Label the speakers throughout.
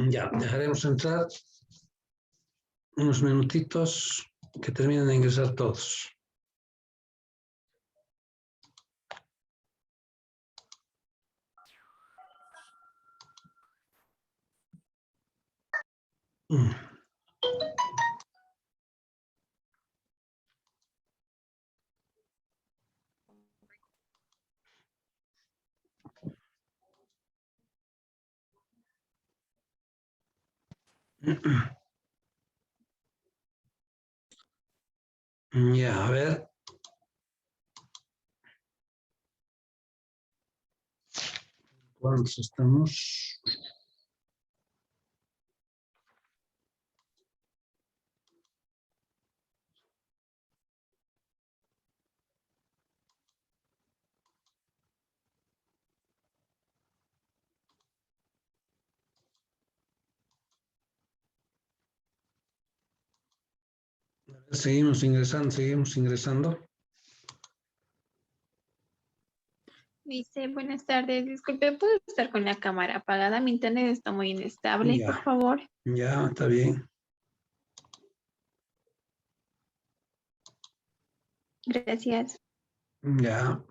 Speaker 1: Ya, dejaremos entrar unos minutitos que terminen de ingresar todos. Ya, a ver. ¿Cuántos estamos? Seguimos ingresando.
Speaker 2: Dice, buenas tardes, disculpe, ¿puedo estar con la cámara apagada? Mi internet está muy inestable,
Speaker 1: Ya.
Speaker 2: por favor.
Speaker 1: Ya, está bien.
Speaker 2: Gracias.
Speaker 1: Ya.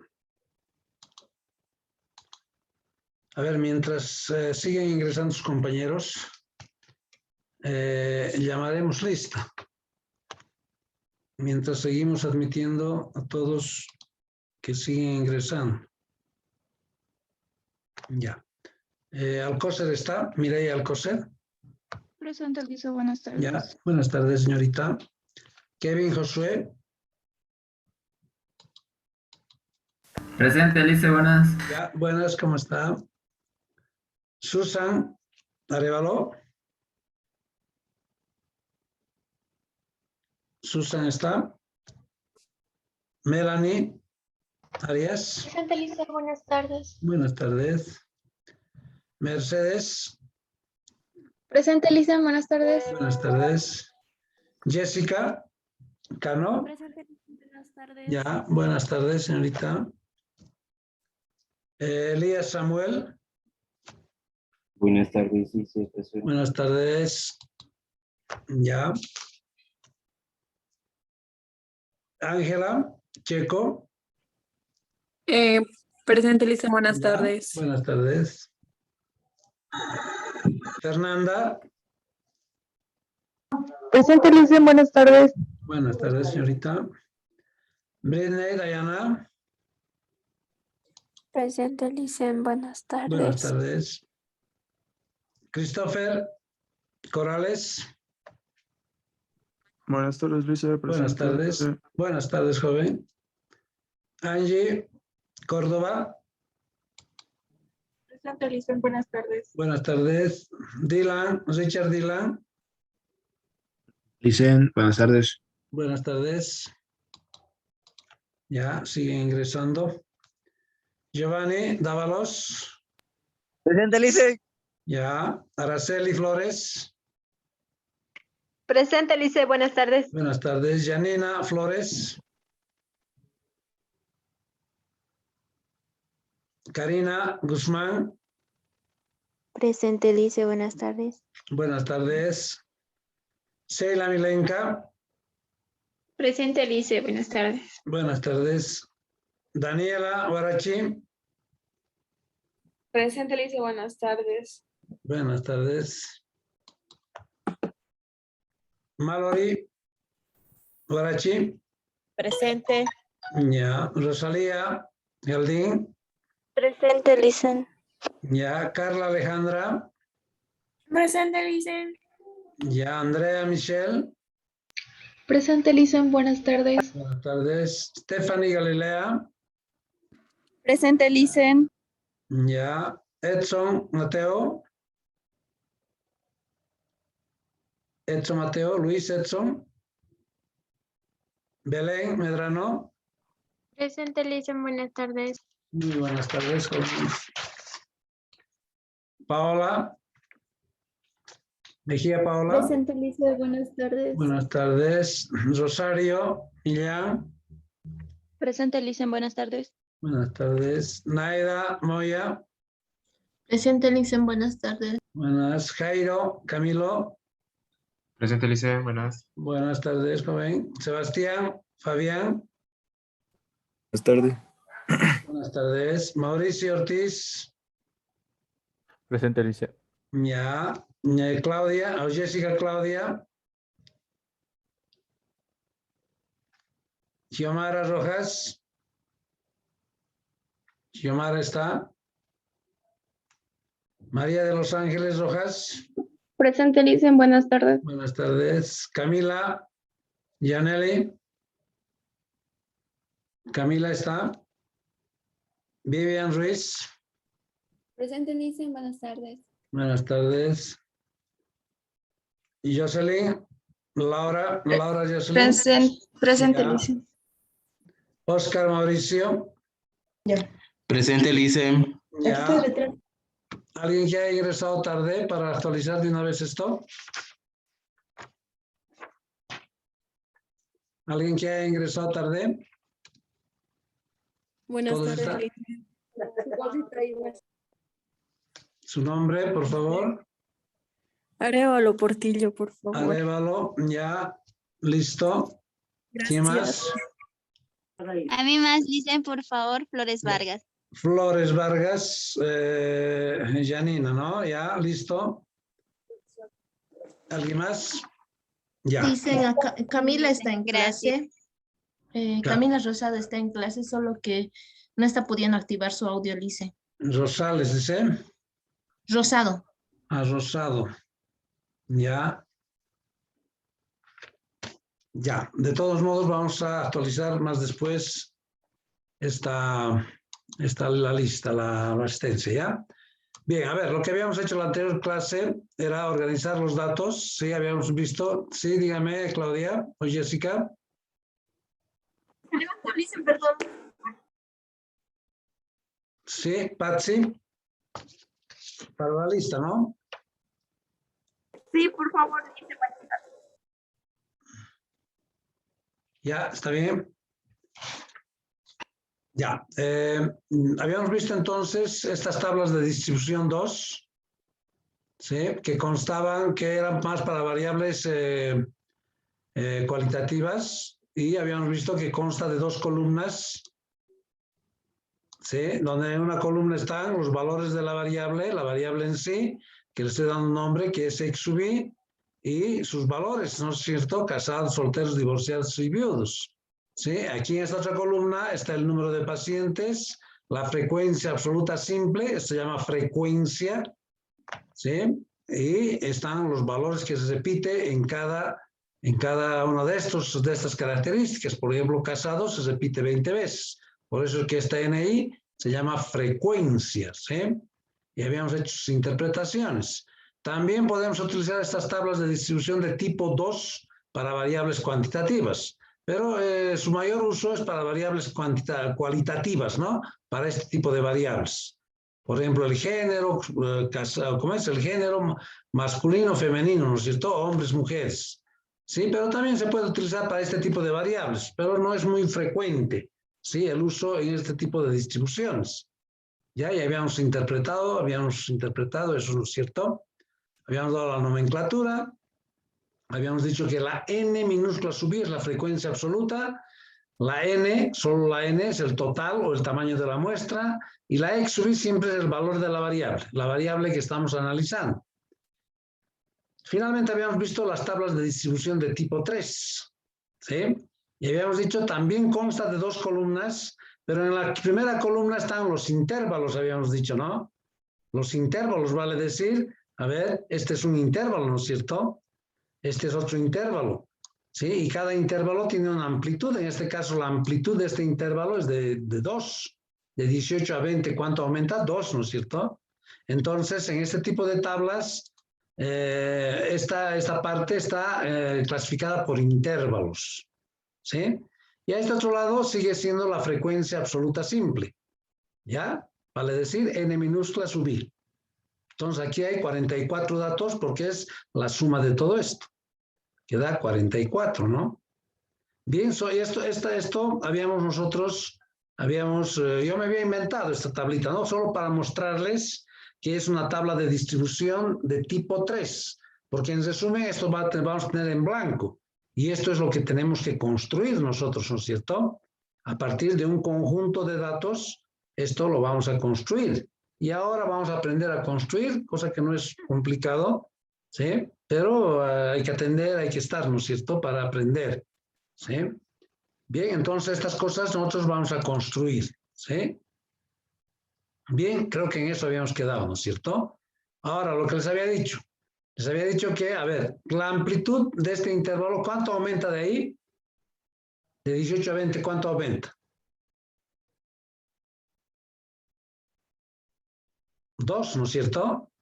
Speaker 1: A ver, mientras siguen ingresando sus compañeros, llamaremos lista. Mientras seguimos admitiendo a todos que siguen ingresando. Ya. Alcocer está. Mireia Alcocer.
Speaker 3: Presente, Elisa, buenas tardes.
Speaker 1: Ya. Buenas tardes, señorita. Kevin Josué.
Speaker 4: Presente, Elise, buenas.
Speaker 1: Ya. Buenas, ¿cómo está? Susan Arevalo. Susan está. Melanie Arias.
Speaker 5: Presente, Elisa, buenas tardes.
Speaker 1: Buenas tardes. Mercedes.
Speaker 5: Presente, Elisa, buenas tardes.
Speaker 1: Buenas tardes. Jessica Cano.
Speaker 3: Presente, buenas tardes.
Speaker 1: Ya, buenas tardes, señorita. Elías Samuel.
Speaker 6: Buenas tardes, sí, sí, presente.
Speaker 1: Buenas tardes. Ya. Ángela Checo.
Speaker 7: Presente, Lisa, buenas
Speaker 1: Ya,
Speaker 7: tardes.
Speaker 1: buenas tardes. Fernanda.
Speaker 8: Presente, Elisa, buenas tardes.
Speaker 1: Buenas tardes, señorita. Britney Diana.
Speaker 5: Presente, Elisa, buenas tardes.
Speaker 1: Buenas tardes. Christopher Corrales.
Speaker 9: Buenas tardes, Lisa.
Speaker 1: Buenas tardes. Buenas tardes, joven. Angie Córdoba.
Speaker 3: Presente, Elisa, buenas tardes.
Speaker 1: Buenas tardes. Dylan, Richard Dylan.
Speaker 9: Licen, buenas tardes.
Speaker 1: Buenas tardes. Ya, sigue ingresando. Giovanni Dávalos.
Speaker 10: Presente, Elise.
Speaker 1: Ya. Araceli Flores.
Speaker 5: Presente, Elisa, buenas tardes.
Speaker 1: Buenas tardes. Janina Flores. Karina Guzmán.
Speaker 5: Presente, Elisa, buenas tardes.
Speaker 1: Buenas tardes. Sheila Milenka.
Speaker 2: Presente, Alice, buenas tardes.
Speaker 1: Buenas tardes. Daniela Guarachi.
Speaker 3: Presente, Elisa, buenas tardes.
Speaker 1: Buenas tardes. Mallory Guarachi.
Speaker 7: Presente.
Speaker 1: Ya. Rosalía Galdín.
Speaker 5: Presente, Elisa.
Speaker 1: Ya. Carla Alejandra.
Speaker 3: Presente, Elisa.
Speaker 1: Ya. Andrea Michelle.
Speaker 5: Presente, Elisa, buenas tardes.
Speaker 1: Buenas tardes. Stephanie Galilea.
Speaker 3: Presente, Elisa.
Speaker 1: Ya. Edson Mateo. Edson Mateo. Luis Edson. Belén Medrano.
Speaker 5: Presente, Elisa, buenas tardes.
Speaker 1: Muy buenas tardes, jóvenes. Paola. Mejía Paola.
Speaker 5: Presente, Elisa, buenas tardes.
Speaker 1: Buenas tardes. Rosario Millán.
Speaker 5: Presente, Elisa, buenas tardes.
Speaker 1: Buenas tardes. Naida Moya.
Speaker 5: Presente, Licen, buenas tardes.
Speaker 1: Buenas. Jairo, Camilo.
Speaker 4: Presente, Licen, buenas.
Speaker 1: Buenas tardes, joven. Sebastián, Fabián.
Speaker 10: Buenas tardes.
Speaker 1: Buenas tardes. Mauricio Ortiz.
Speaker 9: Presente, Licen.
Speaker 1: Ya. Claudia, o Jessica Claudia. Xiomara Rojas. Xiomara está. María de los Ángeles Rojas.
Speaker 3: Presente, Licen, buenas tardes.
Speaker 1: Buenas tardes. Camila. Yaneli. Camila está. Vivian Ruiz.
Speaker 5: Presente, Licen, buenas tardes.
Speaker 1: Buenas tardes. Y Jocelyn. Laura Jocelyn.
Speaker 3: Presente,
Speaker 1: Ya.
Speaker 3: Licen.
Speaker 1: Oscar Mauricio.
Speaker 6: Presente, Licen.
Speaker 1: Ya. ¿Alguien que haya ingresado tarde para actualizar de una vez esto? ¿Alguien que haya ingresado tarde?
Speaker 7: Buenas
Speaker 1: ¿Todos
Speaker 7: tardes,
Speaker 1: están?
Speaker 7: Licen.
Speaker 1: Su nombre, por favor.
Speaker 7: Arévalo Portillo, por favor.
Speaker 1: Arévalo, ya. Listo. ¿Quién más?
Speaker 11: A mí más, Licen, por favor, Flores Vargas.
Speaker 1: Flores Vargas, Janina, ¿no? Ya, listo. ¿Alguien más? Ya.
Speaker 5: Dicen, Camila está en
Speaker 11: Gracias.
Speaker 5: clase. Camila Rosado está en clase, solo que no está pudiendo activar su audio, Lice.
Speaker 1: Rosales, dice.
Speaker 5: Rosado.
Speaker 1: A Rosado. Ya. Ya. De todos modos, vamos a actualizar más después esta la lista, la asistencia, ¿ya? Bien, a ver, lo que habíamos hecho en la anterior clase era organizar los datos. Sí, habíamos visto. Sí, dígame, Claudia o Jessica.
Speaker 3: Perdón.
Speaker 1: Sí, Patsy. Para la lista, ¿no?
Speaker 3: Sí, por favor, Licen.
Speaker 1: Ya, está bien. Ya. Habíamos visto entonces estas tablas de distribución 2, ¿sí? Que constaban que eran más para variables cualitativas, y habíamos visto que consta de 2 columnas, ¿sí? Donde en una columna están los valores de la variable en sí, que le estoy dando un nombre que es X sub I, y sus valores, ¿no es cierto? Casados, solteros, divorciados y viudos. ¿Sí? Aquí en esta otra columna está el número de pacientes, la frecuencia absoluta simple, esto se llama frecuencia, ¿sí? Y están los valores que se repite en cada una de estas características. Por ejemplo, casados se repite 20 veces. Por eso es que esta NI se llama frecuencia, ¿sí? Y habíamos hecho sus interpretaciones. También podemos utilizar estas tablas de distribución de tipo 2 para variables cuantitativas, pero su mayor uso es para variables cualitativas, ¿no? Para este tipo de variables. Por ejemplo, el género, ¿cómo es? El género masculino, femenino, ¿no es cierto? Hombres, mujeres. Sí, pero también se puede utilizar para este tipo de variables, pero no es muy frecuente, ¿sí? El uso en este tipo de distribuciones. Ya habíamos interpretado eso, ¿no es cierto? Habíamos dado la nomenclatura, habíamos dicho que la n minúscula sub i es la frecuencia absoluta, la n, solo la n es el total o el tamaño de la muestra, y la x sub i siempre es el valor de la variable que estamos analizando. Finalmente habíamos visto las tablas de distribución de tipo 3, ¿sí? Y habíamos dicho también consta de 2 columnas, pero en la primera columna están los intervalos, habíamos dicho, ¿no? Los intervalos vale decir, a ver, este es un intervalo, ¿no es cierto? Este es otro intervalo, ¿sí? Y cada intervalo tiene una amplitud. En este caso, la amplitud de este intervalo es de 2. De 18 a 20, ¿cuánto aumenta? 2, ¿no es cierto? Entonces, en este tipo de tablas, esta parte está clasificada por intervalos, ¿sí? Y a este otro lado sigue siendo la frecuencia absoluta simple, ¿ya? Vale decir, n minúscula sub i. Entonces aquí hay 44 datos porque es la suma de todo esto, que da 44, ¿no? Bien, esto habíamos yo me había inventado esta tablita, ¿no? Solo para mostrarles que es una tabla de distribución de tipo 3, porque en resumen esto vamos a tener en blanco, y esto es lo que tenemos que construir nosotros, ¿no es cierto? A partir de un conjunto de datos, esto lo vamos a construir. Y ahora vamos a aprender a construir, cosa que no es complicado, ¿sí? Pero hay que atender, hay que estar, ¿no es cierto?, para aprender, ¿sí? Bien, entonces estas cosas nosotros vamos a construir, ¿sí? Bien, creo que en eso habíamos quedado, ¿no es cierto? Ahora, lo que les había dicho que, a ver, la amplitud de este intervalo, ¿cuánto aumenta de ahí? De 18 a 20, ¿cuánto aumenta? 2, ¿no es cierto?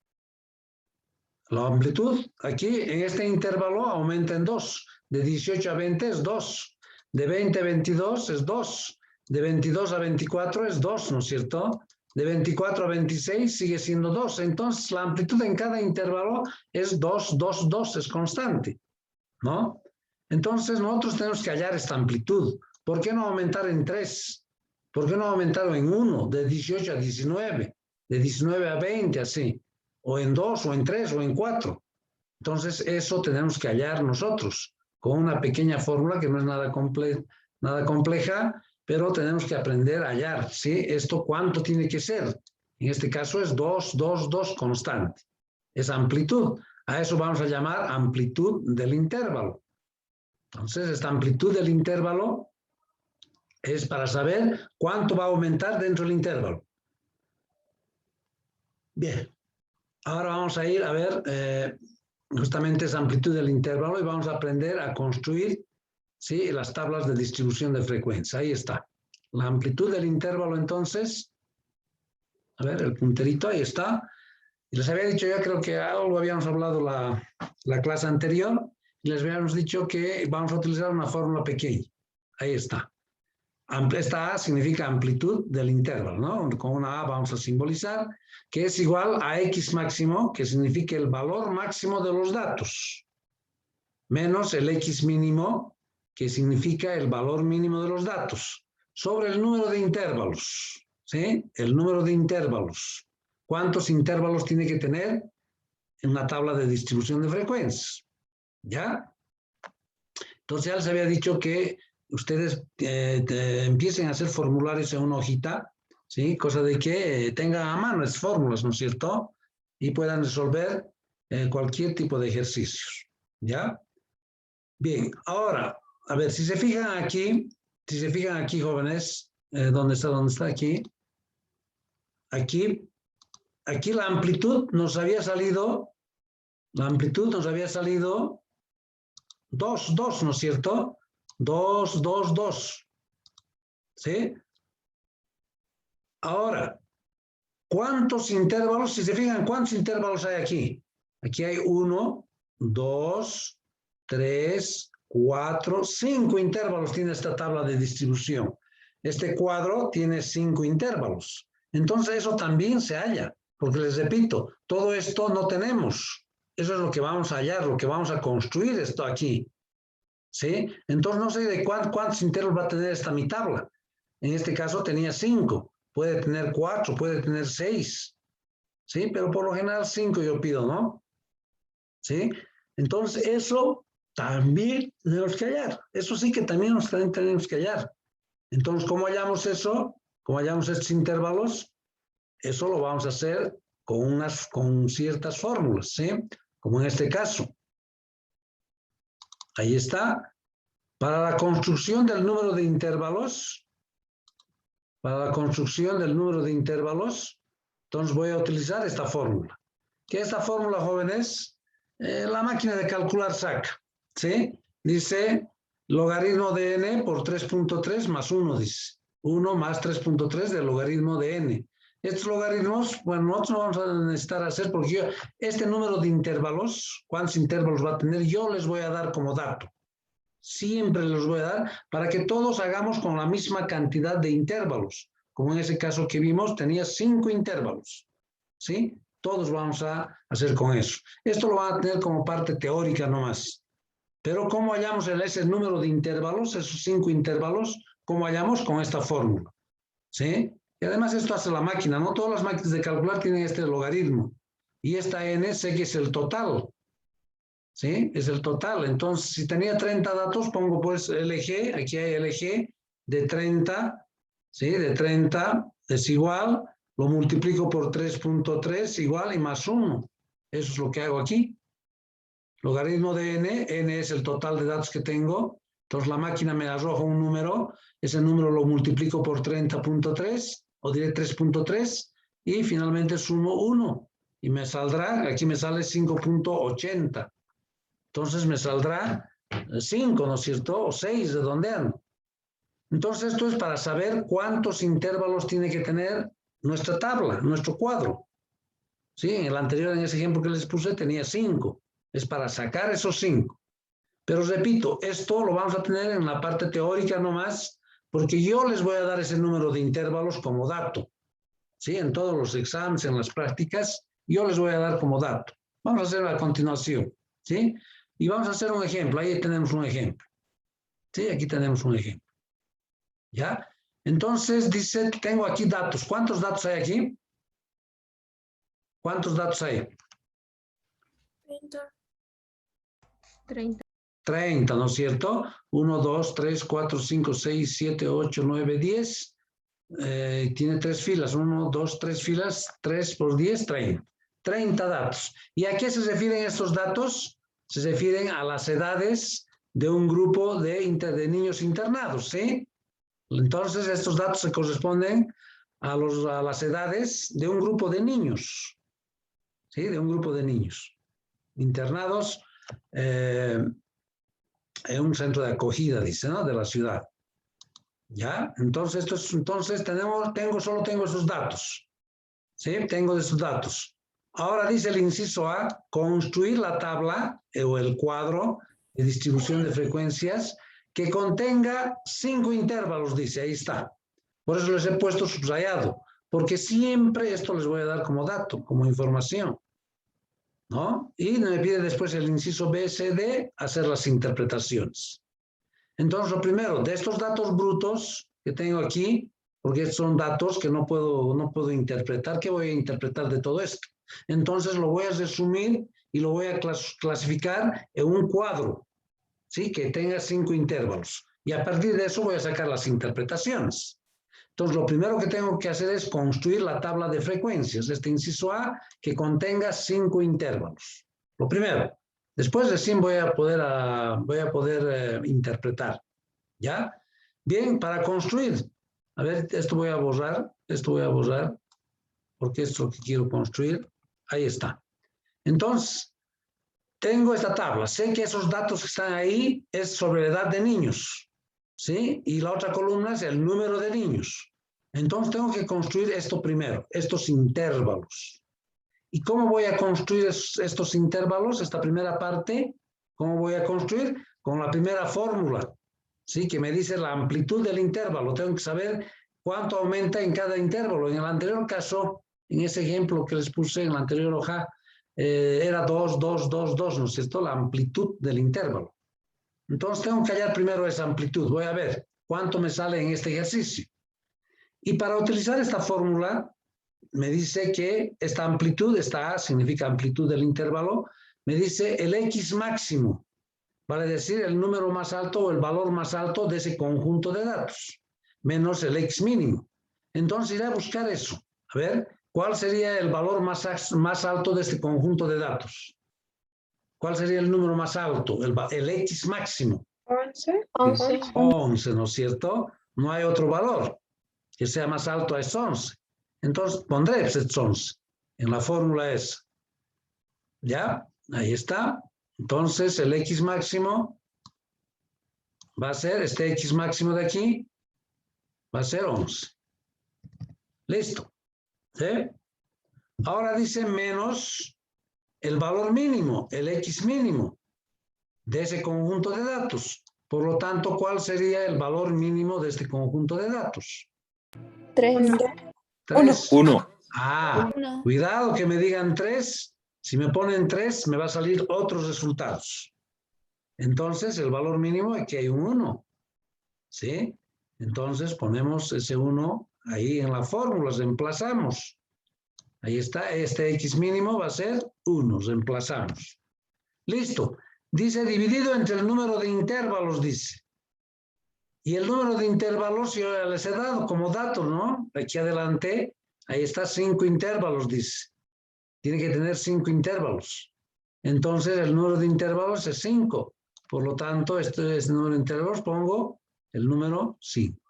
Speaker 1: La amplitud aquí en este intervalo aumenta en 2. De 18 a 20 es 2. De 20 a 22 es 2. De 22 a 24 es 2, ¿no es cierto? De 24 a 26 sigue siendo 2. Entonces la amplitud en cada intervalo es 2, 2, 2, es constante, ¿no? Entonces nosotros tenemos que hallar esta amplitud. ¿Por qué no aumentar en 3? ¿Por qué no aumentar en 1? De 18 a 19. De 19 a 20, así. O en 2, o en 3, o en 4. Entonces eso tenemos que hallar nosotros, con una pequeña fórmula que no es nada compleja, pero tenemos que aprender a hallar, ¿sí? Esto cuánto tiene que ser. En este caso es 2, 2, 2 constante. Es amplitud. A eso vamos a llamar amplitud del intervalo. Entonces esta amplitud del intervalo es para saber cuánto va a aumentar dentro del intervalo. Bien, ahora vamos a ir a ver justamente esa amplitud del intervalo y vamos a aprender a construir, ¿sí?, las tablas de distribución de frecuencia. Ahí está. La amplitud del intervalo entonces, a ver, el punterito, ahí está. Y les había dicho, ya creo que algo habíamos hablado la clase anterior, y les habíamos dicho que vamos a utilizar una fórmula pequeña. Ahí está. Esta A significa amplitud del intervalo, ¿no? Con una A vamos a simbolizar que es igual a X máximo, que significa el valor máximo de los datos, menos el X mínimo, que significa el valor mínimo de los datos, sobre el número de intervalos, ¿sí? El número de intervalos. ¿Cuántos intervalos tiene que tener en una tabla de distribución de frecuencias? ¿Ya? Entonces ya les había dicho que ustedes empiecen a hacer formularios en una hojita, ¿sí? Cosa de que tengan a mano esas fórmulas, ¿no es cierto? Y puedan resolver cualquier tipo de ejercicios, ¿ya? Bien, ahora, a ver, si se fijan aquí, jóvenes, ¿dónde está aquí? Aquí la amplitud nos había salido, 2, 2, ¿no es cierto? 2, 2, 2. ¿Sí? Ahora, ¿cuántos intervalos? Si se fijan, ¿cuántos intervalos hay aquí? Aquí hay 1, 2, 3, 4, 5 intervalos tiene esta tabla de distribución. Este cuadro tiene 5 intervalos. Entonces eso también se halla, porque les repito, todo esto no tenemos. Eso es lo que vamos a hallar, lo que vamos a construir esto aquí. ¿Sí? Entonces no sé de cuántos intervalos va a tener esta mi tabla. En este caso tenía 5, puede tener 4, puede tener 6. ¿Sí? Pero por lo general 5 yo pido, ¿no? ¿Sí? Entonces eso también tenemos que hallar. Eso sí que también tenemos que hallar. Entonces, ¿cómo hallamos eso? ¿Cómo hallamos estos intervalos? Eso lo vamos a hacer con ciertas fórmulas, ¿sí? Como en este caso. Ahí está. Para la construcción del número de intervalos, entonces voy a utilizar esta fórmula. ¿Qué es esta fórmula, jóvenes? La máquina de calcular saca, ¿sí? Dice logaritmo de n por 3.3 más 1, dice. 1 más 3.3 del logaritmo de n. Estos logaritmos, bueno, nosotros no vamos a necesitar hacer porque este número de intervalos, ¿cuántos intervalos va a tener? Yo les voy a dar como dato. Siempre les voy a dar para que todos hagamos con la misma cantidad de intervalos. Como en ese caso que vimos, tenía 5 intervalos. ¿Sí? Todos vamos a hacer con eso. Esto lo van a tener como parte teórica nomás. Pero ¿cómo hallamos ese número de intervalos, esos 5 intervalos? ¿Cómo hallamos? Con esta fórmula. ¿Sí? Y además esto hace la máquina, no todas las máquinas de calcular tienen este logaritmo. Y esta n sé que es el total. ¿Sí? Es el total. Entonces, si tenía 30 datos, pongo pues LG, aquí hay LG de 30, ¿sí? De 30 es igual, lo multiplico por 3.3 igual y más 1. Eso es lo que hago aquí. Logaritmo de n es el total de datos que tengo. Entonces la máquina me arroja un número, ese número lo multiplico por 30.3 o diré 3.3 y finalmente sumo 1 y me saldrá, aquí me sale 5.80. Entonces me saldrá 5, ¿no es cierto? O 6, redondeando. Entonces esto es para saber cuántos intervalos tiene que tener nuestra tabla, nuestro cuadro. ¿Sí? En el anterior, en ese ejemplo que les puse, tenía 5. Es para sacar esos 5. Pero repito, esto lo vamos a tener en la parte teórica nomás, porque yo les voy a dar ese número de intervalos como dato. ¿Sí? En todos los exámenes, en las prácticas, yo les voy a dar como dato. Vamos a hacer a continuación. ¿Sí? Y vamos a hacer un ejemplo. Ahí tenemos un ejemplo. ¿Sí? Aquí tenemos un ejemplo. ¿Ya? Entonces, dice, tengo aquí datos. ¿Cuántos datos hay aquí? ¿Cuántos datos hay?
Speaker 5: 30.
Speaker 1: 30, ¿no es cierto? 1, 2, 3, 4, 5, 6, 7, 8, 9, 10. Tiene 3 filas. 1, 2, 3 filas. 3 por 10, 30. 30 datos. ¿Y a qué se refieren estos datos? Se refieren a las edades de un grupo de niños internados, ¿sí? Entonces, estos datos se corresponden a las edades de un grupo de niños, ¿sí? De un grupo de niños internados en un centro de acogida, dice, ¿no? De la ciudad. ¿Ya? Entonces, solo tengo esos datos, ¿sí? Tengo esos datos. Ahora dice el inciso A, construir la tabla o el cuadro de distribución de frecuencias que contenga 5 intervalos, dice, ahí está. Por eso les he puesto subrayado, porque siempre esto les voy a dar como dato, como información, ¿no? Y me pide después el inciso B, C, D, hacer las interpretaciones. Entonces, lo primero, de estos datos brutos que tengo aquí, porque estos son datos que no puedo interpretar, ¿qué voy a interpretar de todo esto? Entonces lo voy a resumir y lo voy a clasificar en un cuadro, ¿sí? Que tenga 5 intervalos. Y a partir de eso voy a sacar las interpretaciones. Entonces lo primero que tengo que hacer es construir la tabla de frecuencias, este inciso A, que contenga 5 intervalos. Lo primero. Después recién voy a poder interpretar. ¿Ya? Bien, para construir. A ver, esto voy a borrar, porque esto es lo que quiero construir. Ahí está. Entonces, tengo esta tabla. Sé que esos datos que están ahí es sobre la edad de niños, ¿sí? Y la otra columna es el número de niños. Entonces, tengo que construir esto primero, estos intervalos. ¿Y cómo voy a construir estos intervalos, esta primera parte? ¿Cómo voy a construir? Con la primera fórmula, ¿sí? Que me dice la amplitud del intervalo. Tengo que saber cuánto aumenta en cada intervalo. En el anterior caso, en ese ejemplo que les puse en la anterior hoja, era 2, 2, 2, 2, ¿no es cierto? La amplitud del intervalo. Entonces tengo que hallar primero esa amplitud. Voy a ver cuánto me sale en este ejercicio. Y para utilizar esta fórmula, me dice que esta amplitud, esta A significa amplitud del intervalo, me dice el X máximo, vale decir el número más alto o el valor más alto de ese conjunto de datos, menos el X mínimo. Entonces iré a buscar eso. A ver, ¿cuál sería el valor más alto de este conjunto de datos? ¿Cuál sería el número más alto? El X máximo. 11, ¿no es cierto? No hay otro valor que sea más alto a ese 11. Entonces pondré ese 11 en la fórmula esa. ¿Ya? Ahí está. Entonces el X máximo va a ser, este X máximo de aquí, va a ser 11. Listo. ¿Sí? Ahora dice menos el valor mínimo, el X mínimo de ese conjunto de datos. Por lo tanto, ¿cuál sería el valor mínimo de este conjunto de datos?
Speaker 7: 3.
Speaker 1: 3.
Speaker 10: 1.
Speaker 1: Ah, cuidado que me digan 3. Si me ponen 3, me va a salir otros resultados. Entonces, el valor mínimo aquí hay un 1. ¿Sí? Entonces, ponemos ese 1 Ahí en la fórmula reemplazamos. Ahí está, este X mínimo va a ser 1, reemplazamos. Listo. Dice dividido entre el número de intervalos, dice. Y el número de intervalos yo ya les he dado como dato, ¿no? Aquí adelante, ahí está 5 intervalos, dice. Tiene que tener 5 intervalos. Entonces el número de intervalos es 5. Por lo tanto, este es el número de intervalos, pongo el número 5.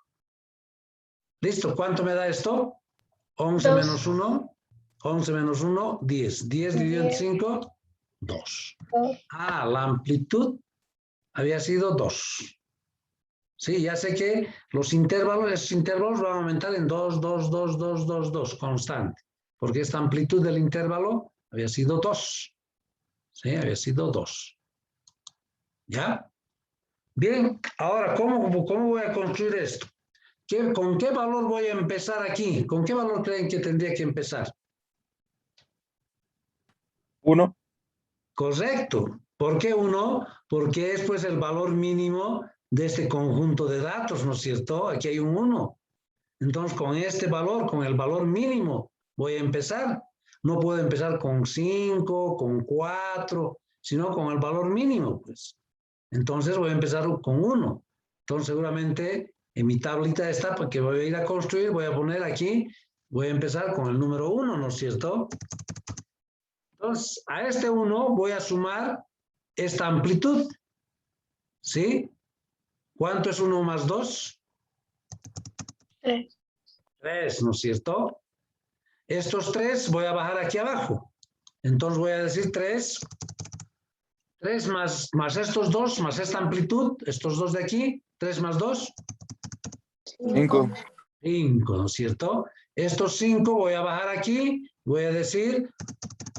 Speaker 1: ¿Listo? ¿Cuánto me da esto? 11 menos 1. 11 menos 1, 10. 10 dividido en 5, 2. Ah, la amplitud había sido 2. Sí, ya sé que los intervalos, esos intervalos van a aumentar en 2, 2, 2, 2, 2, 2, constante. Porque esta amplitud del intervalo había sido 2. Sí, había sido 2. ¿Ya? Bien, ahora, ¿cómo voy a construir esto? ¿Con qué valor voy a empezar aquí? ¿Con qué valor creen que tendría que empezar?
Speaker 10: 1.
Speaker 1: Correcto. ¿Por qué 1? Porque es pues el valor mínimo de este conjunto de datos, ¿no es cierto? Aquí hay un 1. Entonces, con este valor, con el valor mínimo, voy a empezar. No puedo empezar con 5, con 4, sino con el valor mínimo, pues. Entonces, voy a empezar con 1. Entonces, seguramente, en mi tablita esta, porque voy a ir a construir, voy a poner aquí, voy a empezar con el número 1, ¿no es cierto? Entonces, a este 1 voy a sumar esta amplitud. ¿Sí? ¿Cuánto es 1 más 2?
Speaker 3: 3.
Speaker 1: 3, ¿no es cierto? Estos 3 voy a bajar aquí abajo. Entonces voy a decir 3. 3 más estos 2, más esta amplitud, estos 2 de aquí. 3 más 2.
Speaker 10: 5.
Speaker 1: 5, ¿no es cierto? Estos 5 voy a bajar aquí. Voy a decir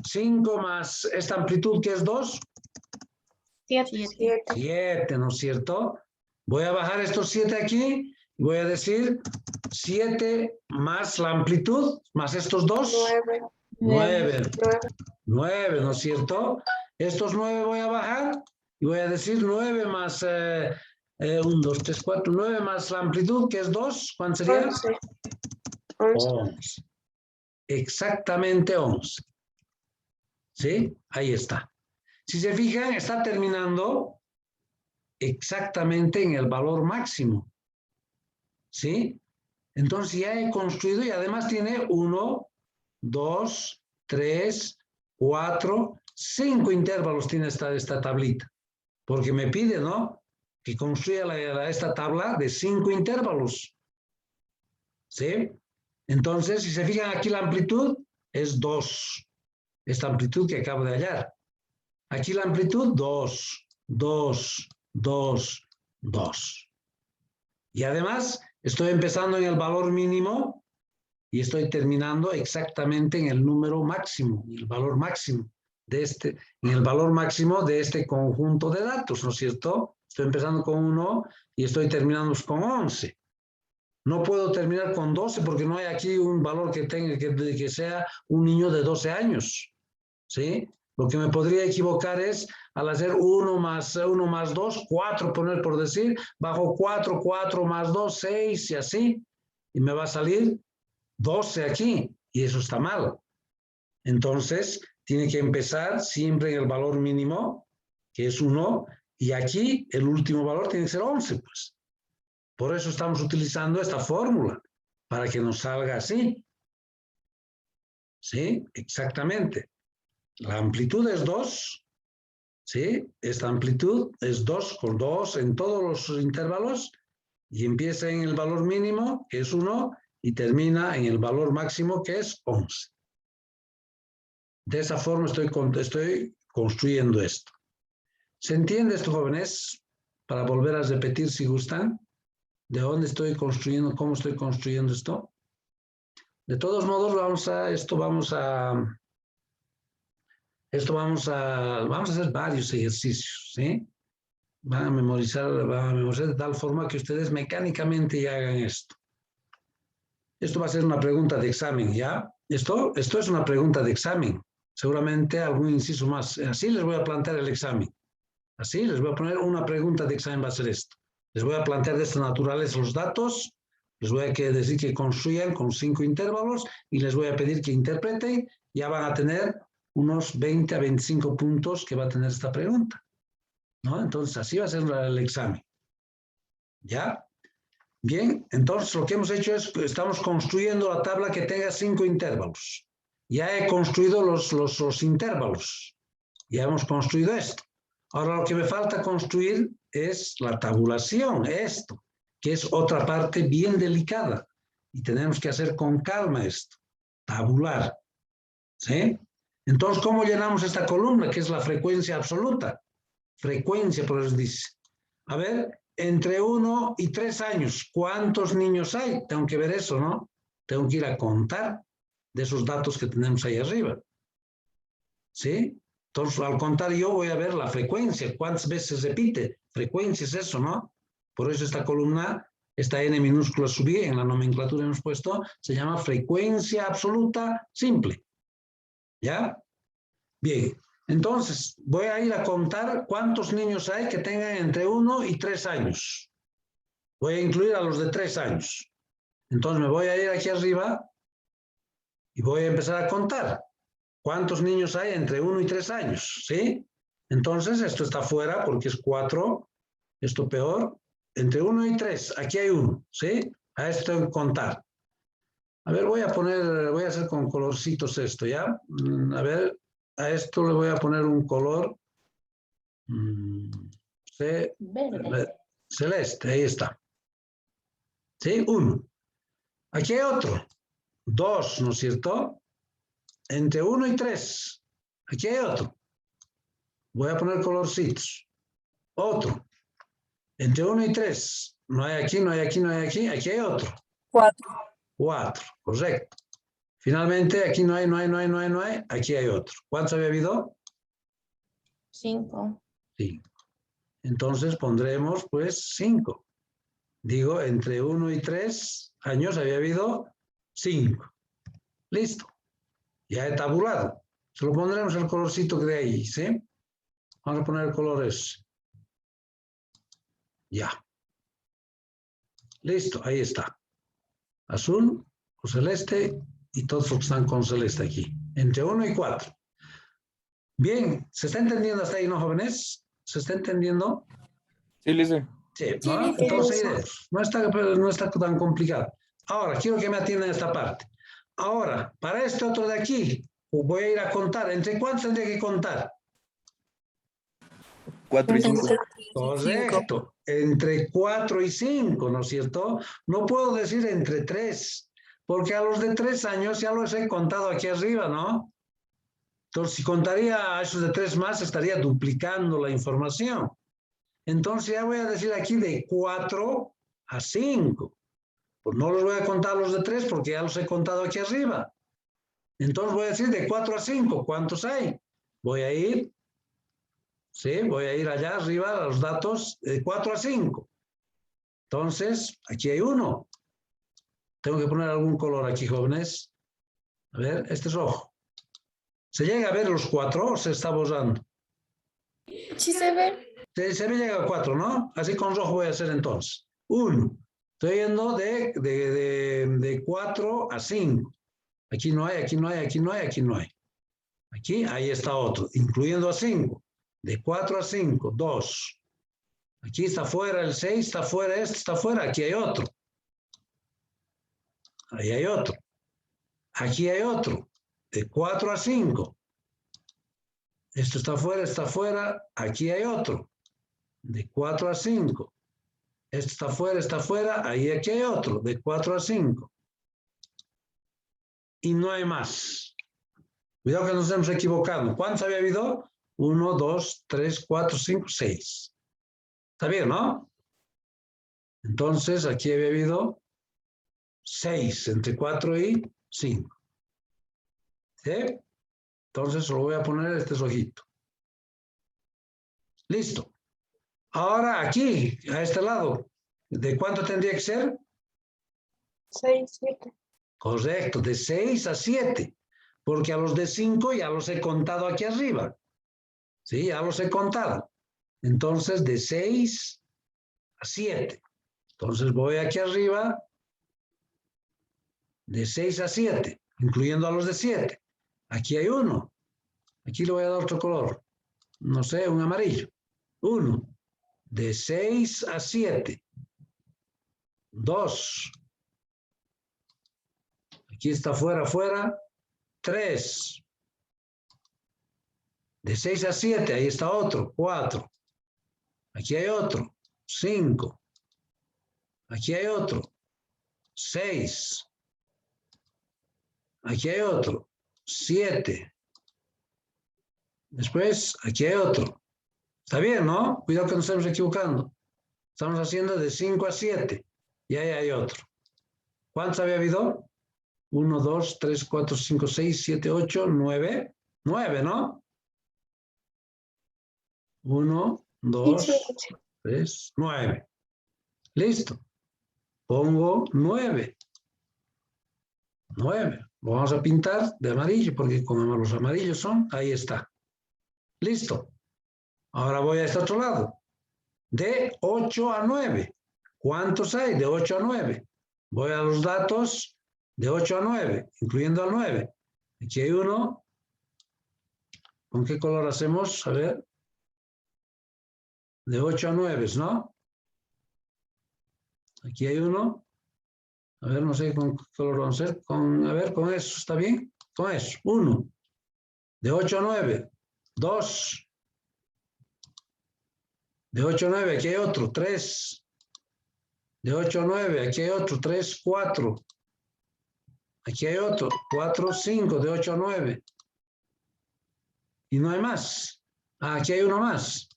Speaker 1: 5 más esta amplitud que es 2.
Speaker 3: 7.
Speaker 1: 7, ¿no es cierto? Voy a bajar estos 7 aquí. Y voy a decir 7 más la amplitud, más estos 2. 9. 9, ¿no es cierto? Estos 9 voy a bajar. Y voy a decir 9 más 1, 2, 3, 4. 9 más la amplitud, que es 2. ¿Cuánto sería? 11. Exactamente 11. ¿Sí? Ahí está. Si se fijan, está terminando exactamente en el valor máximo. ¿Sí? Entonces ya he construido y además tiene 1, 2, 3, 4, 5 intervalos tiene esta tablita. Porque me pide, ¿no? Que construya esta tabla de 5 intervalos. ¿Sí? Entonces, si se fijan aquí la amplitud es 2. Esta amplitud que acabo de hallar. Aquí la amplitud 2, 2, 2, 2. Y además estoy empezando en el valor mínimo y estoy terminando exactamente en el número máximo, en el valor máximo de este conjunto de datos, ¿no es cierto? Estoy empezando con 1 y estoy terminando con 11. No puedo terminar con 12 porque no hay aquí un valor que tenga que sea un niño de 12 años. ¿Sí? Lo que me podría equivocar es al hacer 1 más 2, 4 poner por decir, bajo 4, 4 más 2, 6 y así. Y me va a salir 12 aquí y eso está mal. Entonces, tiene que empezar siempre en el valor mínimo, que es 1, y aquí el último valor tiene que ser 11, pues. Por eso estamos utilizando esta fórmula, para que nos salga así. ¿Sí? Exactamente. La amplitud es 2, ¿sí? Esta amplitud es 2 por 2 en todos los intervalos y empieza en el valor mínimo, que es 1, y termina en el valor máximo, que es 11. De esa forma estoy construyendo esto. ¿Se entiende esto, jóvenes? Para volver a repetir, si gustan, de dónde estoy construyendo, cómo estoy construyendo esto. De todos modos, vamos a hacer varios ejercicios, ¿sí? Van a memorizar de tal forma que ustedes mecánicamente ya hagan esto. Esto va a ser una pregunta de examen, ¿ya? Esto es una pregunta de examen. Seguramente algún inciso más. Así les voy a plantear el examen. Así les voy a poner una pregunta de examen, va a ser esto. Les voy a plantear de esta naturaleza los datos, Les voy a decir que construyan con 5 intervalos y les voy a pedir que interpreten. Ya van a tener unos 20 a 25 puntos que va a tener esta pregunta, ¿no? Entonces, así va a ser el examen. ¿Ya? Bien, entonces lo que hemos hecho es que estamos construyendo la tabla que tenga 5 intervalos. Ya he construido los intervalos. Ya hemos construido esto. Ahora lo que me falta construir es la tabulación, esto, que es otra parte bien delicada. Y tenemos que hacer con calma esto, tabular. ¿Sí? Entonces, ¿cómo llenamos esta columna? Que es la frecuencia absoluta. Frecuencia, por eso dice. A ver, entre 1 y 3 años, ¿cuántos niños hay? Tengo que ver eso, ¿no? Tengo que ir a contar de esos datos que tenemos ahí arriba. ¿Sí? Entonces, al contar yo voy a ver la frecuencia, cuántas veces repite. Frecuencia es eso, ¿no? Por eso esta columna, esta n minúscula sub i, en la nomenclatura hemos puesto, se llama frecuencia absoluta simple. ¿Ya? Bien. Entonces, voy a ir a contar cuántos niños hay que tengan entre 1 y 3 años. Voy a incluir a los de 3 años. Entonces, me voy a ir aquí arriba y voy a empezar a contar. ¿Cuántos niños hay entre 1 y 3 años? ¿Sí? Entonces, esto está fuera porque es 4. Esto peor. Entre 1 y 3, aquí hay 1. ¿Sí? A esto tengo que contar. A ver, voy a hacer con colorcitos esto, ¿ya? A ver, a esto le voy a poner un color
Speaker 5: Verde.
Speaker 1: celeste, ahí está. ¿Sí? 1. Aquí hay otro. 2, ¿no es cierto? Entre 1 y 3. Aquí hay otro. Voy a poner colorcitos. Otro. Entre 1 y 3. No hay aquí, no hay aquí, no hay aquí. Aquí hay otro.
Speaker 7: 4.
Speaker 1: 4. Correcto. Finalmente, aquí no hay. Aquí hay otro. ¿Cuántos había habido?
Speaker 5: 5.
Speaker 1: 5. Entonces pondremos, pues, 5. Digo, entre 1 y 3 años había habido 5. Listo. Ya he tabulado. Se lo pondremos el colorcito que de ahí, ¿sí? Vamos a poner el color ese. Ya. Listo, ahí está. Azul o celeste y todos los que están con celeste aquí. Entre 1 y 4. Bien, ¿se está entendiendo hasta ahí, no, jóvenes? ¿Se está entendiendo?
Speaker 10: Sí, Lice.
Speaker 1: Sí, ¿no? Entonces, no está tan complicado. Ahora, quiero que me atiendan a esta parte. Ahora, para este otro de aquí, voy a ir a contar. ¿Entre cuántos tendría que contar?
Speaker 10: 4 y 5.
Speaker 1: Correcto. Entre 4 y 5, ¿no es cierto? No puedo decir entre 3, porque a los de 3 años ya los he contado aquí arriba, ¿no? Entonces, si contaría a esos de 3 más, estaría duplicando la información. Entonces, ya voy a decir aquí de 4 a 5. Pues no los voy a contar los de 3 porque ya los he contado aquí arriba. Entonces, voy a decir de 4 a 5. ¿Cuántos hay? Voy a ir, ¿sí? Voy a ir allá arriba a los datos de 4 a 5. Entonces, aquí hay 1. Tengo que poner algún color aquí, jóvenes. A ver, este es rojo. ¿Se llega a ver los 4 o se está borrando?
Speaker 3: Sí se ve.
Speaker 1: Se me llega a 4, ¿no? Así con rojo voy a hacer entonces. 1. Estoy yendo de 4 a 5. Aquí no hay, aquí no hay, aquí no hay, aquí no hay. Aquí, ahí está otro, incluyendo a 5. De 4 a 5, 2. Aquí está fuera el 6, está fuera este, está fuera. Aquí hay otro. Ahí hay otro. Aquí hay otro. De 4 a 5. Esto está fuera, está fuera. Aquí hay otro. De 4 a 5. Esto está fuera, está fuera. Ahí aquí hay otro. De 4 a 5. Y no hay más. Cuidado que nos estemos equivocando. ¿Cuántos había habido? 1, 2, 3, 4, 5, 6. Está bien, ¿no? Entonces, aquí había habido 6, entre 4 y 5. ¿Sí? Entonces, lo voy a poner este rojito. Listo. Ahora, aquí, a este lado, ¿de cuánto tendría que ser?
Speaker 3: 6, 7.
Speaker 1: Correcto, de 6 a 7. Porque a los de 5 ya los he contado aquí arriba. ¿Sí? Ya los he contado. Entonces, de 6 a 7. Entonces, voy aquí arriba De 6 a 7, incluyendo a los de 7. Aquí hay 1. Aquí le voy a dar otro color. No sé, un amarillo. 1. De 6 a 7. 2. Aquí está fuera. 3. De 6 a 7, ahí está otro. 4. Aquí hay otro. 5. Aquí hay otro. 6. Aquí hay otro. 7. Después, aquí hay otro. Está bien, ¿no? Cuidado que nos estamos equivocando. Estamos haciendo de 5 a 7. Y ahí hay otro. ¿Cuántos había habido? 1, 2, 3, 4, 5, 6, 7, 8, 9. 9, ¿no? 1, 2, 3, 9. Listo. Pongo 9. 9. Lo vamos a pintar de amarillo, porque como los amarillos son, ahí está. Listo. Ahora voy a este otro lado. De 8 a 9. ¿Cuántos hay? De 8 a 9. Voy a los datos de 8 a 9, incluyendo al 9. Aquí hay uno. ¿Con qué color hacemos? A ver. De 8 a 9, ¿no? Aquí hay uno. A ver, no sé con qué color vamos a hacer. A ver, con eso, ¿está bien? Con eso. 1. De 8 a 9. 2. De 8 a 9, aquí hay otro. 3. De 8 a 9, aquí hay otro. 3, 4. Aquí hay otro. 4, 5. De 8 a 9. Y no hay más. Ah, aquí hay uno más.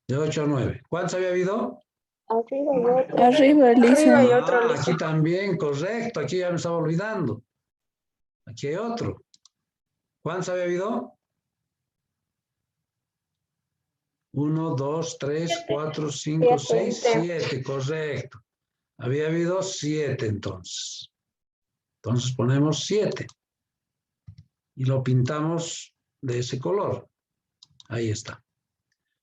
Speaker 1: De 8 a 9. ¿Cuántos había habido?
Speaker 3: Arriba y otro.
Speaker 7: Arriba, Lisa.
Speaker 3: y otro, Lisa.
Speaker 1: Aquí también, correcto. Aquí ya me estaba olvidando. Aquí hay otro. ¿Cuántos había habido? 1, 2, 3, 4, 5, 6, 7. Correcto. Había habido 7 entonces. Entonces ponemos 7. Y lo pintamos de ese color. Ahí está.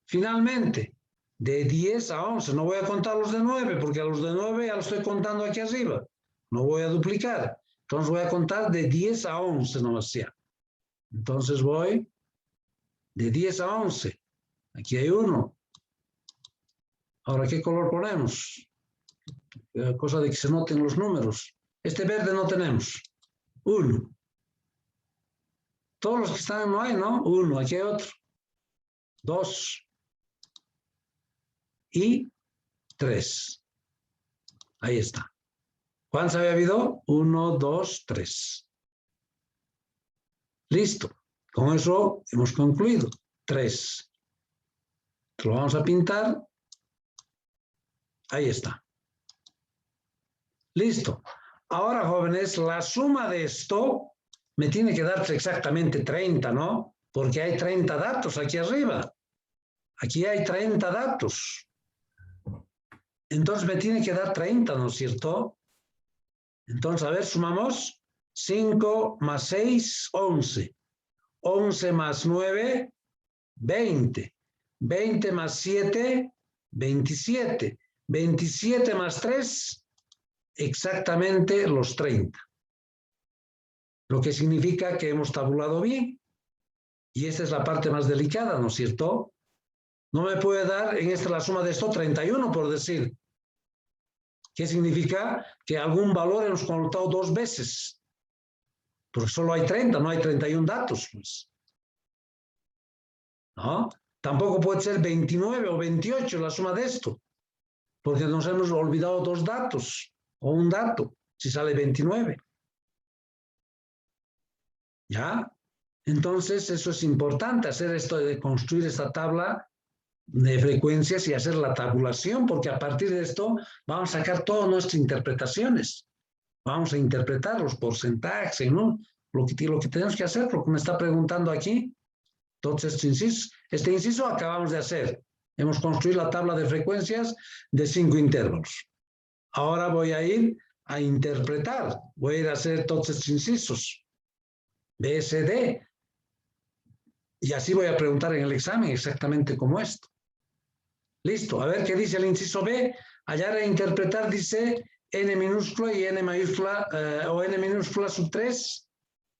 Speaker 1: Finalmente, de 10 a 11. No voy a contar los de 9, porque a los de 9 ya los estoy contando aquí arriba. No voy a duplicar. Entonces voy a contar de 10 a 11 nomás ya. Entonces voy de 10 a 11. Aquí hay uno. Ahora, ¿qué color ponemos? Cosa de que se noten los números. Este verde no tenemos. 1. Todos los que están no hay, ¿no? 1. Aquí hay otro. 2. Y 3. Ahí está. ¿Cuántos había habido? 1, 2, 3. Listo. Con eso hemos concluido. 3. Lo vamos a pintar. Ahí está. Listo. Ahora, jóvenes, la suma de esto me tiene que dar exactamente 30, ¿no? Porque hay 30 datos aquí arriba. Aquí hay 30 datos. Entonces me tiene que dar 30, ¿no es cierto? Entonces, a ver, sumamos. 5 más 6, 11. 11 más 9, 20. 20 más 7, 27. 27 más 3, exactamente los 30. Lo que significa que hemos tabulado bien. Y esta es la parte más delicada, ¿no es cierto? No me puede dar en esta la suma de esto 31, por decir. ¿Qué significa? Que algún valor hemos contado 2 veces. Porque solo hay 30, no hay 31 datos, pues. ¿No? Tampoco puede ser 29 o 28 la suma de esto. Porque nos hemos olvidado 2 datos. O un dato, si sale 29. ¿Ya? Entonces, eso es importante, hacer esto de construir esta tabla de frecuencias y hacer la tabulación, porque a partir de esto vamos a sacar todas nuestras interpretaciones. Vamos a interpretar los porcentajes, ¿no? Lo que tenemos que hacer, lo que me está preguntando aquí. Entonces, este inciso acabamos de hacer. Hemos construido la tabla de frecuencias de 5 intervalos. Ahora voy a ir a interpretar. Voy a ir a hacer todos estos incisos. B, C, D. Y así voy a preguntar en el examen exactamente como esto. Listo. A ver qué dice el inciso B. Hallar e interpretar dice n minúscula y n mayúscula, o n minúscula sub 3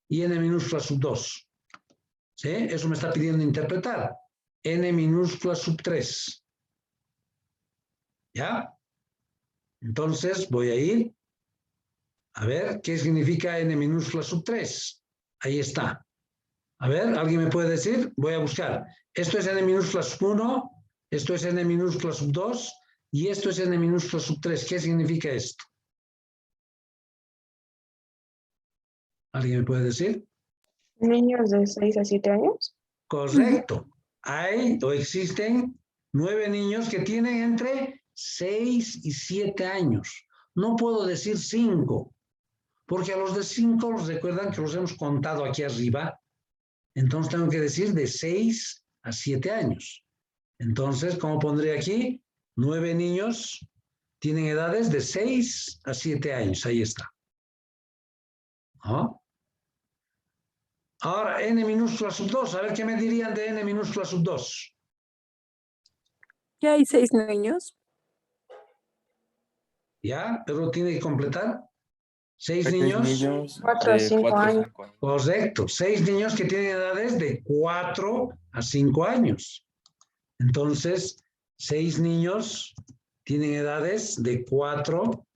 Speaker 1: y n minúscula sub 2. ¿Sí? Eso me está pidiendo interpretar. N minúscula sub 3. ¿Ya? Entonces voy a ir a ver qué significa n minúscula sub 3. Ahí está. A ver, ¿alguien me puede decir? Voy a buscar. Esto es n minúscula sub 1, esto es n minúscula sub 2 y esto es n minúscula sub 3. ¿Qué significa esto? ¿Alguien me puede decir?
Speaker 3: Niños de 6 a 7 años.
Speaker 1: Correcto. Hay o existen 9 niños que tienen entre 6 y 7 años. No puedo decir 5, porque a los de 5 los recuerdan que los hemos contado aquí arriba. Entonces tengo que decir de 6 a 7 años. Entonces, ¿cómo pondré aquí? 9 niños tienen edades de 6 a 7 años. Ahí está. ¿No? Ahora, n minúscula sub 2. A ver qué me dirían de n minúscula sub 2.
Speaker 7: Ya hay 6 niños.
Speaker 1: ¿Ya? Pero tiene que completar. 6
Speaker 10: Seis
Speaker 1: niños.
Speaker 3: 4 a
Speaker 10: de
Speaker 3: 5
Speaker 10: 4 a
Speaker 3: años.
Speaker 10: 5 años.
Speaker 1: Correcto. 6 niños que tienen edades de 4 a 5 años. Entonces, 6 niños tienen edades de 4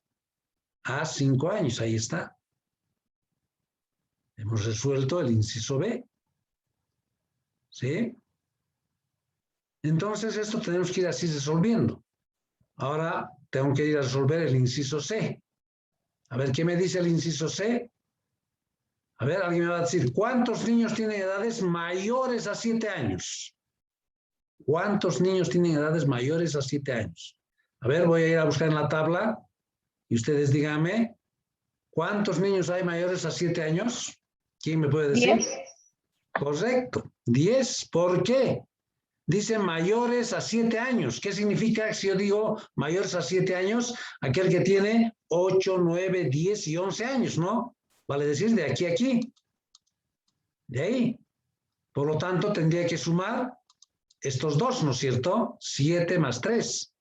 Speaker 1: a 5 años. Ahí está. Hemos resuelto el inciso B. ¿Sí? Entonces, esto tenemos que ir así resolviendo. Ahora tengo que ir a resolver el inciso C. A ver, ¿qué me dice el inciso C? A ver, alguien me va a decir, ¿cuántos niños tienen edades mayores a 7 años? ¿Cuántos niños tienen edades mayores a 7 años? A ver, voy a ir a buscar en la tabla y ustedes díganme, ¿cuántos niños hay mayores a 7 años? ¿Quién me puede decir?
Speaker 3: 10.
Speaker 1: Correcto, 10. ¿Por qué? Dice mayores a 7 años. ¿Qué significa si yo digo mayores a 7 años? Aquel que tiene 8, 9, 10 y 11 años, ¿no? Vale decir de aquí a aquí. De ahí. Por lo tanto, tendría que sumar estos dos, ¿no es cierto? 7 más 3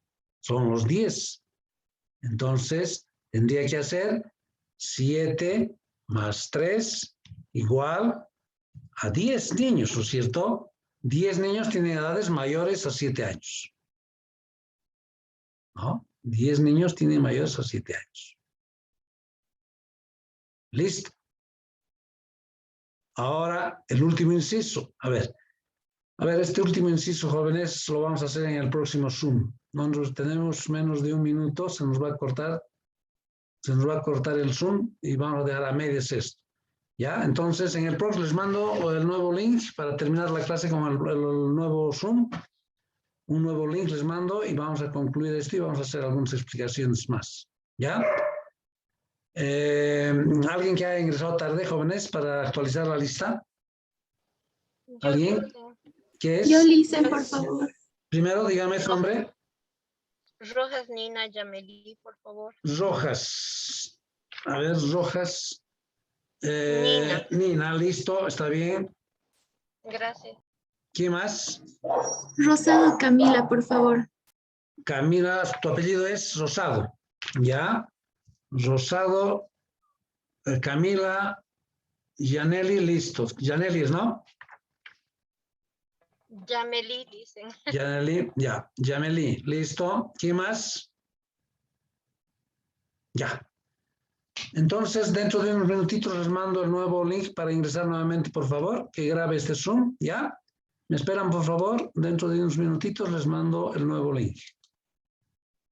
Speaker 1: son los 10. Entonces, tendría que hacer 7 más 3 igual a 10 niños, ¿no es cierto? 10 niños tienen edades mayores a 7 años. ¿No? 10 niños tienen mayores a 7 años. Listo. Ahora, el último inciso. A ver, este último inciso, jóvenes, lo vamos a hacer en el próximo Zoom. Nosotros tenemos menos de 1 minuto, se nos va a cortar el Zoom y vamos a dejar a medias esto. ¿Ya? Entonces, en el próximo les mando el nuevo link para terminar la clase con el nuevo Zoom. Un nuevo link les mando y vamos a concluir esto y vamos a hacer algunas explicaciones más. ¿Ya? ¿Alguien que haya ingresado tarde, jóvenes, para actualizar la lista? ¿Alguien? ¿Qué es?
Speaker 2: Yo, Lisa, por favor.
Speaker 1: Primero, dígame su nombre.
Speaker 3: Rojas Nina Yameli, por favor.
Speaker 1: Rojas. A ver, Rojas.
Speaker 3: Nina.
Speaker 1: Nina, listo, está bien.
Speaker 3: Gracias.
Speaker 1: ¿Quién más?
Speaker 2: Rosado Camila, por favor.
Speaker 1: Camila, tu apellido es Rosado. ¿Ya? Rosado, Camila, Yaneli, listo. Yaneli, ¿no?
Speaker 3: Yameli, dicen.
Speaker 1: Yaneli, ya. Yameli, listo. ¿Quién más? Ya. Entonces, dentro de unos minutitos les mando el nuevo link para ingresar nuevamente, por favor, que grabe este Zoom, ¿ya? ¿Me esperan, por favor? Dentro de unos minutitos les mando el nuevo link.